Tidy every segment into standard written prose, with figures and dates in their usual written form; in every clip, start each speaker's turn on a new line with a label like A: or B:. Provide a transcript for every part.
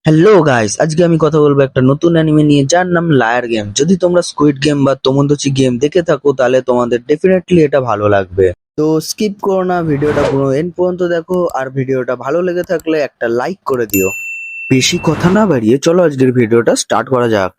A: Hello guys, আজকে আমি কথা বলবো একটা নতুন অ্যানিমে নিয়ে যার নাম লায়ার গেম। যদি তোমরা স্কুইড গেম বা তোমোদাচি গেম দেখে থাকো তাহলে তোমাদের ডেফিনেটলি এটা ভালো লাগবে। তো স্কিপ করো না, ভিডিওটা পুরো এন্ড পর্যন্ত দেখো, আর ভিডিওটা ভালো লেগে থাকলে একটা লাইক করে দিও। বেশি কথা না বাড়িয়ে চলো আজকের ভিডিওটা স্টার্ট করা যাক।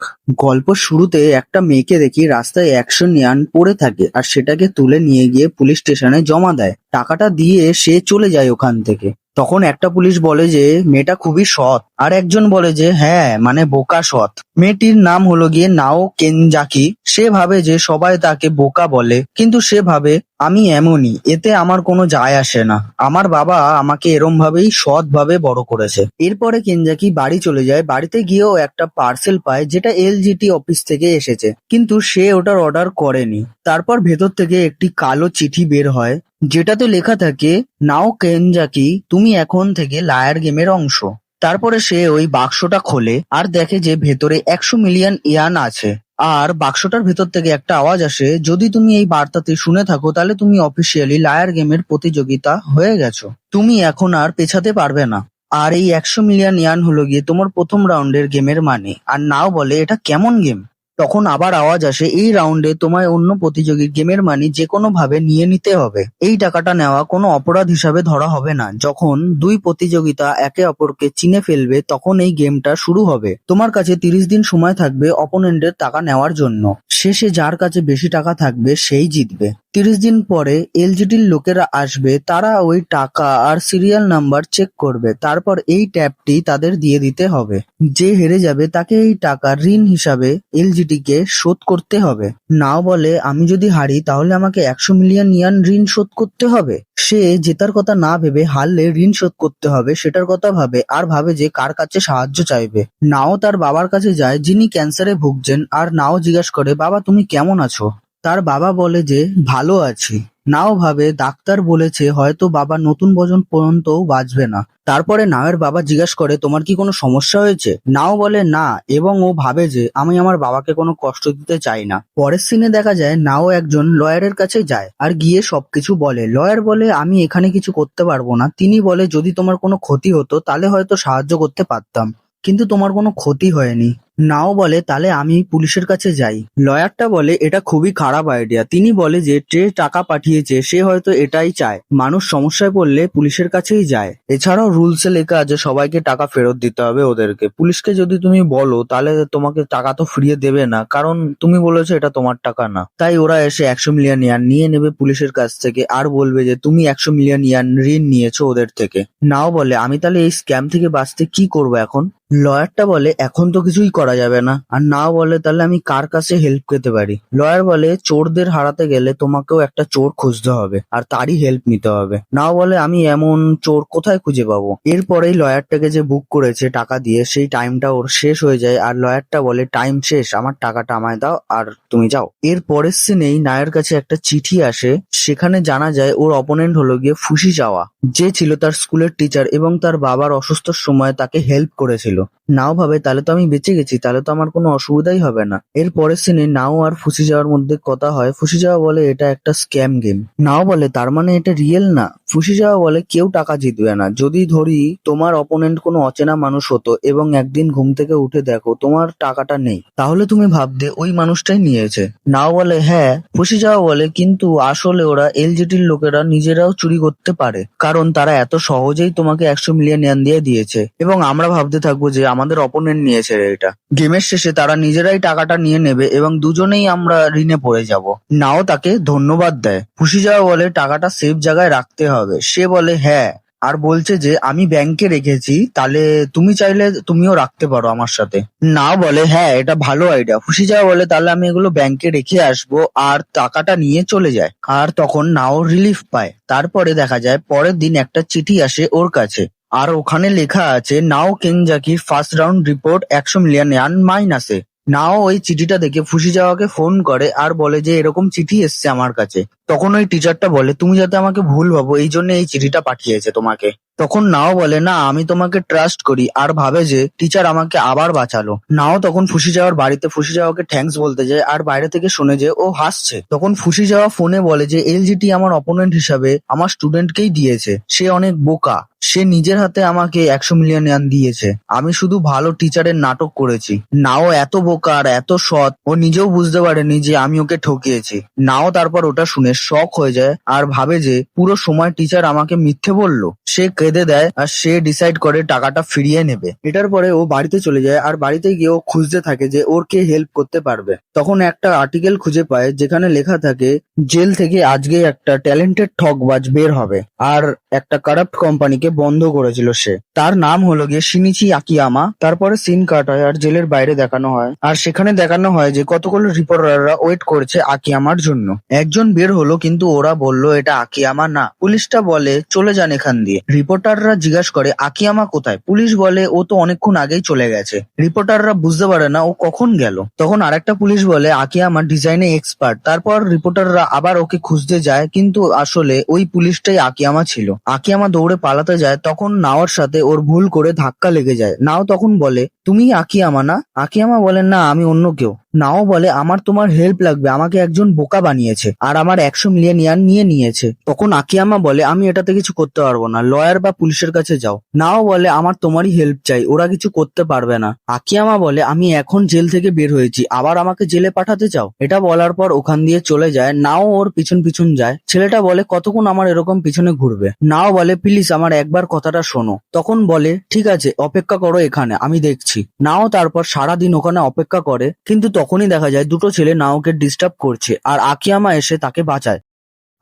A: গল্প শুরুতে একটা মেয়েকে দেখি রাস্তায় 100 ইয়ান পড়ে থাকে আর সেটাকে তুলে নিয়ে গিয়ে পুলিশ স্টেশনে জমা দেয়। টাকাটা দিয়ে সে চলে যায় ওখান থেকে। তখন একটা পুলিশ বলে যে মেয়েটা খুবই সৎ, আর একজন বলে যে হ্যাঁ মানে বোকা সৎ। মেয়েটির নাম হলো গিয়ে নাও কেনজাকি। সে ভাবে যে সবাই তাকে বোকা বলে, কিন্তু সে ভাবে আমি এমনই, এতে আমার কোনো যায় আসে না। আমার বাবা আমাকে এরম ভাবেই সৎ ভাবে বড় করেছে। এরপরে কেনজাকি বাড়ি চলে যায়। বাড়িতে গিয়েও একটা পার্সেল পায় যেটা এলজিটি অফিস থেকে এসেছে, কিন্তু সে ওটার অর্ডার করেনি। তারপর ভেতর থেকে একটি কালো চিঠি বের হয় যেটাতে লেখা থাকে, নাও কেনজাকি তুমি এখন থেকে লায়ার গেমের অংশ। তারপরে সে ওই বাক্সটা খোলে আর দেখে যে ভেতরে 100 মিলিয়ন ইয়ান আছে। আর বাক্সটার ভেতর থেকে একটা আওয়াজ আসে, যদি তুমি এই বার্তাতে শুনে থাকো তাহলে তুমি অফিসিয়ালি লায়ার গেমের প্রতিযোগিতা হয়ে গেছো, তুমি এখন আর পেছাতে পারবে না। আর এই 100 মিলিয়ন ইয়ান হলো গিয়ে তোমার প্রথম রাউন্ডের গেমের মানে। আর নাও বলে এটা কেমন গেম? তখন আবার আওয়াজ আসে, এই রাউন্ডে তোমায় অন্য প্রতিযোগীর গেমের মানি যে কোনো ভাবে নিয়ে নিতে হবে। এই টাকাটা নেওয়া কোনো অপরাধ হিসাবে ধরা হবে না। যখন দুই প্রতিযোগিতা একে অপরকে চিনে ফেলবে তখন এই গেমটা শুরু হবে। তোমার কাছে 30 দিন সময় থাকবে অপোনেন্টের টাকা নেওয়ার জন্য। শেষে যার কাছে বেশি টাকা থাকবে সেই জিতবে। 30 দিন পরে এলজিটির লোকেরা আসবে, তারা ওই টাকা আর সিরিয়াল নাম্বার চেক করবে। তারপর এই ট্যাবটি তাদের দিয়ে দিতে হবে। যে হেরে যাবে তাকে এই টাকা ঋণ হিসাবে এলজিটি কে শোধ করতে হবে। নাও বলে আমি যদি হারি তাহলে আমাকে 100 মিলিয়ন ইয়ান ঋণ শোধ করতে হবে। সে জেতার কথা না ভেবে হারলে ঋণ শোধ করতে হবে সেটার কথা ভাবে, আর ভাবে যে কার কাছে সাহায্য চাইবে। নাও তার বাবার কাছে যায় যিনি ক্যান্সারে ভুগছেন, আর নাও জিজ্ঞাসা করে বাবা তুমি কেমন আছো। তার বাবা বলে যে ভালো আছি। নাও ভাবে ডাক্তার বলেছে হয়তো বাবা নতুন বছর পর্যন্তও বাঁচবে না। তারপরে নাওয়ের বাবা জিজ্ঞাসা করে তোমার কি কোনো সমস্যা হয়েছে? নাও বলে না, এবং ও ভাবে যে আমি আমার বাবাকে কোনো কষ্ট দিতে চাই না। পরের সিনে দেখা যায় নাও একজন লয়ারের কাছে যায় আর গিয়ে সবকিছু বলে। লয়ার বলে আমি এখানে কিছু করতে পারবো না। তিনি বলে যদি তোমার কোনো ক্ষতি হতো তাহলে হয়তো সাহায্য করতে পারতাম, কিন্তু তোমার কোনো ক্ষতি হয়নি। নাও বলে তাহলে আমি পুলিশের কাছে যাই। লয়ারটা বলে এটা খুবই খারাপ আইডিয়া। তিনি বলে যে টাকা পাঠিয়েছে সে হয়তো এটাই চায়, মানুষ সমস্যায় পড়লে পুলিশের কাছেই যায়। এছাড়াও রুলসে লেখা আছে সবাইকে টাকা ফেরত দিতে হবে ওদেরকে। পুলিশকে যদি তুমি বলো তাহলে তোমাকে টাকা তো ফিরিয়ে দেবে না, কারণ তুমি বলেছো এটা তোমার টাকা না। তাই ওরা এসে 100 মিলিয়ন ইয়ান নিয়ে নেবে পুলিশের কাছ থেকে, আর বলবে যে তুমি 100 মিলিয়ন ইয়ান ঋণ নিয়েছো ওদের থেকে। নাও বলে আমি তাহলে এই স্ক্যাম থেকে বাঁচতে কি করবো এখন? লয়ারটা বলে এখন তো কিছুই করা যাবে না। আর নাও বলে তাহলে আমি কার কাছে হেল্প পেতে পারি? লয়ার বলে চোরদের হারাতে গেলে তোমাকেও একটা চোর খুঁজতে হবে আর তারই হেল্প নিতে হবে। নাও বলে আমি এমন চোর কোথায় খুঁজে পাবো? এরপরেই লয়ারটাকে যে বুক করেছে টাকা দিয়ে সেই টাইমটা ওর শেষ হয়ে যায়, আর লয়ারটা বলে টাইম শেষ, আমার টাকাটা আমায় দাও আর তুমি যাও। এর পরের সিনেই নায়ের কাছে একটা চিঠি আসে। সেখানে জানা যায় ওর অপোনেন্ট হলো গিয়ে ফুশিজাওয়া, যে ছিল তার স্কুলের টিচার এবং তার বাবার অসুস্থর সময় তাকে হেল্প করেছিল। নাও ভাবে তাহলে তো আমি বেঁচে গেছি, তাহলে তো আমার কোনো অসুবিধাই হবে না। এর পরের সিনে নাও আর ফুশিজাওয়ার মধ্যে কথা হয়। ফুশিজাওয়া বলে এটা একটা স্ক্যাম গেম। নাও বলে তার মানে এটা রিয়েল না? ফুশিজাওয়া বলে কেউ টাকা জিতবে না। যদি ধরি তোমার অপোনেন্ট কোনো অচেনা মানুষ হতো এবং একদিন ঘুম থেকে উঠে দেখো তোমার টাকাটা নেই, তাহলে তুমি ভাবতে ওই মানুষটাই নিয়েছে। নাও বলে হ্যাঁ। ফুশিজাওয়া বলে কিন্তু আসলে ওরা এলজিটির লোকেরা নিজেরাও চুরি করতে পারে, কারণ তারা এত সহজেই তোমাকে 100 মিলিয়ন ইয়ান দিয়ে দিয়েছে এবং আমরা ভাবতে থাকবো যে আমাদের অপোনেন্ট নিয়েছে এটা। গেমের শেষে তারা নিজেরাই টাকাটা নিয়ে নেবে এবং দুজনেই আমরা ঋণে পড়ে যাব। নাও তাকে ধন্যবাদ দেয়। ফুশিজাওয়া বলে টাকাটা সেফ জায়গায় রাখতে হবে। সে বলে হ্যাঁ, আর বলছে যে আমি ব্যাংকে রেখেছি, তাহলে তুমি চাইলে তুমিও রাখতে পারো আমার সাথে। নাও বলে হ্যাঁ এটা ভালো আইডিয়া। ফুশিজাওয়া বলে তাহলে আমি এগুলো ব্যাংকে রেখে আসবো, আর টাকাটা নিয়ে চলে যায়। আর তখন নাও রিলিফ পায়। তারপরে দেখা যায় পরের দিন একটা চিঠি আসে ওর কাছে, আর ওখানে লেখা আছে নাও কেনজাকির ফার্স্ট রাউন্ড রিপোর্ট 100 মিলিয়ন ইয়ান মাইনাসে। নাও ওই চিঠিটা দেখে ফুশিজাওয়াকে ফোন করে আর বলে যে এরকম চিঠি এসছে আমার কাছে, তখন ওই টিচারটা বলে তুমি যাতে আমাকে ভুল ভাবো এই জন্য এই চিঠিটা পাঠিয়েছে তোমাকে। তখন নাও বলে না আমি তোমাকে ট্রাস্ট করি, আর ভাবে যে টিচার আমাকে আবার বাঁচালো। নাও তখন ফুসি যাওয়ার বাড়িতে ফুসি যাওয়াকে থ্যাঙ্কস বলতে যায়, আর বাইরে থেকে শুনে যে ও হাসছে। তখন ফুসি যাওয়া ফোনে বলে যে এলজিটি আমার অপোনেন্ট হিসাবে আমার স্টুডেন্টকেই দিয়েছে, সে অনেক বোকা, সে নিজের হাতে আমাকে 100 মিলিয়ন ইয়ান দিয়েছে, আমি শুধু ভালো টিচারের নাটক করেছি। নাও এত বোকা আর এত সৎ, ও নিজেও বুঝতে পারেনি যে আমি ওকে ঠকিয়েছি। নাও তারপর ওটা শুনে শক হয়ে যায় আর ভাবে যে পুরো সময় টিচার আমাকে মিথ্যে বললো। সে কেঁদে দেয় আর সে ডিসাইড করে টাকাটা ফিরিয়ে নেবে। এটার পরে ও বাড়িতে চলে যায়, আর বাড়িতে গিয়ে ও খুঁজতে থাকে যে ওর কে হেল্প করতে পারবে। তখন একটা আর্টিকেল খুঁজে পায় যেখানে লেখা থাকে জেল থেকে আজকে একটা ট্যালেন্টেড ঠকবাজ বের হবে, আর একটা কারাপ্ট কোম্পানিকে বন্ধ করেছিল সে। তার নাম হলো গিয়ে শিনিচি আকিয়ামা। তারপরে সিন কাট হয় আর জেলের বাইরে দেখানো হয়, আর সেখানে দেখানো হয় যে কতগুলো রিপোর্টাররা ওয়েট করছে আকিয়ামার জন্য। একজন বের হলো কিন্তু ওরা বলল এটা আকিয়ামা না। পুলিশটা বলে চলে যান এখান দিয়ে। রিপোর্টাররা জিজ্ঞাসা করে আকিয়ামা কোথায়, পুলিশ বলে ও তো অনেকক্ষণ আগেই চলে গেছে। রিপোর্টাররা বুঝতে পারে না ও কখন গেল। তখন আরেকটা পুলিশ বলে আকিয়ামা ডিজাইনে এক্সপার্ট। তারপর রিপোর্টাররা আবার ওকে খুঁজতে যায়, কিন্তু আসলে ওই পুলিশটাই আকিয়ামা ছিল। আকিয়ামা দৌড়ে পালাতে যায়, তখন নাওর সাথে ওর ভুল করে ধাক্কা লেগে যায়। নাও তখন বলে তুমি আকিয়ামা না? আকিয়ামা বলে না আমি অন্য কেউ। নাও বলে আমার তোমার হেল্প লাগবে, আমাকে একজন বোকা বানিয়েছে আর আমার 100 মিলিয়ন ইয়ান নিয়ে নিয়েছে। তখন আকিয়ামা বলে আমি এটাতে কিছু করতে পারবো না, লয়ার বা পুলিশের কাছে যাও। নাও বলে আমার তোমারই হেল্প চাই, ওরা কিছু করতে পারবে না। আকিয়ামা বলে আমি এখন জেল থেকে বের হয়েছি, আবার আমাকে জেলে পাঠাতে চাও? এটা বলার পর ওখান দিয়ে চলে যায়। নাও ওর পিছন পিছন যায়। ছেলেটা বলে কতক্ষণ আমার এরকম পিছনে ঘুরবে? নাও বলে প্লিজ আমার একবার কথাটা শোনো। তখন বলে ঠিক আছে অপেক্ষা করো এখানে, আমি দেখছি। নাও তারপর সারাদিন ওখানে অপেক্ষা করে, কিন্তু তখনই দেখা যায় দুটো ছেলে নাওকে ডিস্টার্ব করছে, আর আকিয়ামা এসে তাকে বাঁচায়।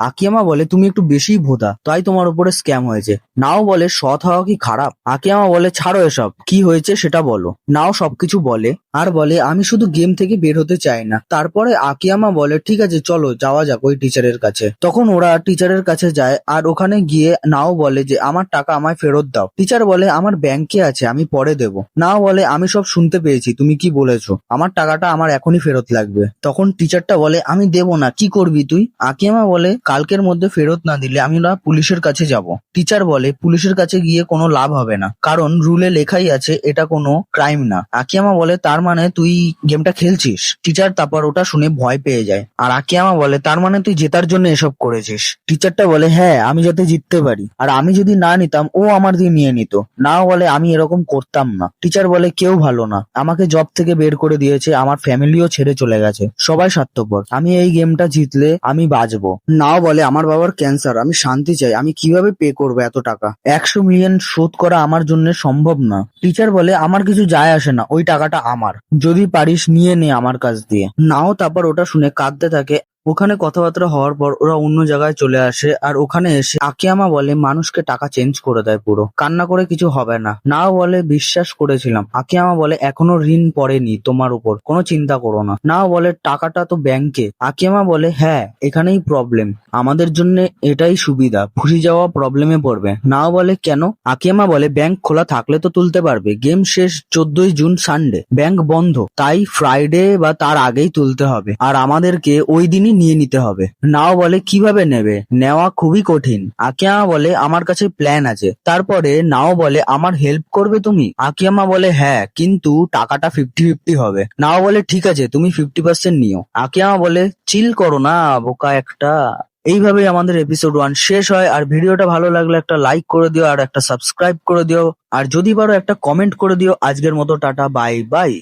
A: আকিয়ামা বলে তুমি একটু বেশিই ভোঁতা, তাই তোমার উপরে স্ক্যাম হয়েছে। নাও বলে সৎ হওয়া কি খারাপ? আকিয়ামা বলে ছাড়ো এসব, কি হয়েছে সেটা বলো। নাও সবকিছু বলে আর বলে আমি শুধু গেম থেকে বের হতে চাই না। তারপরে আকিয়ামা বলে ঠিক আছে চলো যাওয়া যাক ওই টিচারের কাছে। তখন ওরা টিচারের কাছে যায়, আর ওখানে গিয়ে নাও বলে যে আমার টাকা আমায় ফেরত দাও। টিচার বলে আমার ব্যাংকে আছে, আমি পরে দেবো। নাও বলে আমি সব শুনতে পেয়েছি, তুমি কি বলেছো, আমার টাকাটা আমার এখনই ফেরত লাগবে। তখন টিচারটা বলে আমি দেবো না, কি করবি তুই? আকিয়ামা বলে কালকের মধ্যে ফেরত না দিলে আমি না পুলিশের কাছে যাব। টিচার বলে পুলিশের কাছে গিয়ে কোনো লাভ হবে না, কারণ রুলে লেখাই আছে এটা কোনো ক্রাইম না। আকিয়ামা বলে তার মানে তুই গেমটা খেলছিস? টিচার তারপর ওটা শুনে ভয় পেয়ে যায়, আর আকিয়ামা বলে তার মানে তুই জেতার জন্য এসব করেছিস? টিচারটা বলে হ্যাঁ আমি যাতে জিততে পারি, আর আমি যদি না নিতাম ও আমার দিয়ে নিয়ে নিত। নাও বলে আমি এরকম করতাম না। টিচার বলে কেউ ভালো না, আমাকে জব থেকে বের করে দিয়েছে, আমার ফ্যামিলিও ছেড়ে চলে গেছে, সবাই স্বার্থপর, আমি এই গেমটা জিতলে আমি বাঁচবো। নাও বলে আমার বাবার ক্যান্সার, আমি শান্তি চাই, আমি কিভাবে পে করবো এত টাকা? 100 মিলিয়ন শোধ করা আমার জন্য সম্ভব না। টিচার বলে আমার কিছু যায় আসে না, ওই টাকাটা আমার, যদি পারিস নিয়ে নে আমার কাছ দিয়ে। নাও তারপর ওটা শুনে কাঁদতে থাকে। ওখানে কথাবার্তা হওয়ার পর ওরা অন্য জায়গায় চলে আসে, আর ওখানে এসে আকিয়ামা বলে মানুষকে টাকা চেঞ্জ করে দেয় পুরো, কান্না করে কিছু হবে না। নাও বলে বিশ্বাস করেছিলাম। আকিয়ামা বলে এখনো ঋণ পড়েনি তোমার উপর, কোনো চিন্তা করো না। নাও বলে টাকাটা তো ব্যাংকে। আকিয়ামা বলে হ্যাঁ এখানেই প্রবলেম, আমাদের জন্য এটাই সুবিধা, ফুসে যাওয়া প্রবলেমে পড়বে। নাও বলে কেন? আকিয়ামা বলে ব্যাংক খোলা থাকলে তো তুলতে পারবে, গেম শেষ 14ই জুন সানডে, ব্যাংক বন্ধ, তাই ফ্রাইডে বা তার আগেই তুলতে হবে, আর আমাদেরকে ওই দিনই নিয়ে নিতে হবে। নাও বলে কিভাবে নেবে, নেওয়া খুবই কঠিন। আকিয়ামা বলে আমার কাছে প্ল্যান আছে। তারপরে নাও বলে আমার হেল্প করবে তুমি? আকিয়ামা বলে হ্যাঁ, কিন্তু টাকাটা 50-50 হবে। নাও বলে ঠিক আছে তুমি 50% নিও। আকিয়ামা বলে চিল করো না বোকা একটা। এইভাবেই আমাদের এপিসোড 1 শেষ হয়। আর ভিডিওটা ভালো লাগলে একটা লাইক করে দিও, আর একটা সাবস্ক্রাইব করে দিও, আর যদি পারো একটা কমেন্ট করে দিও। আজকের মতো টাটা, বাই বাই।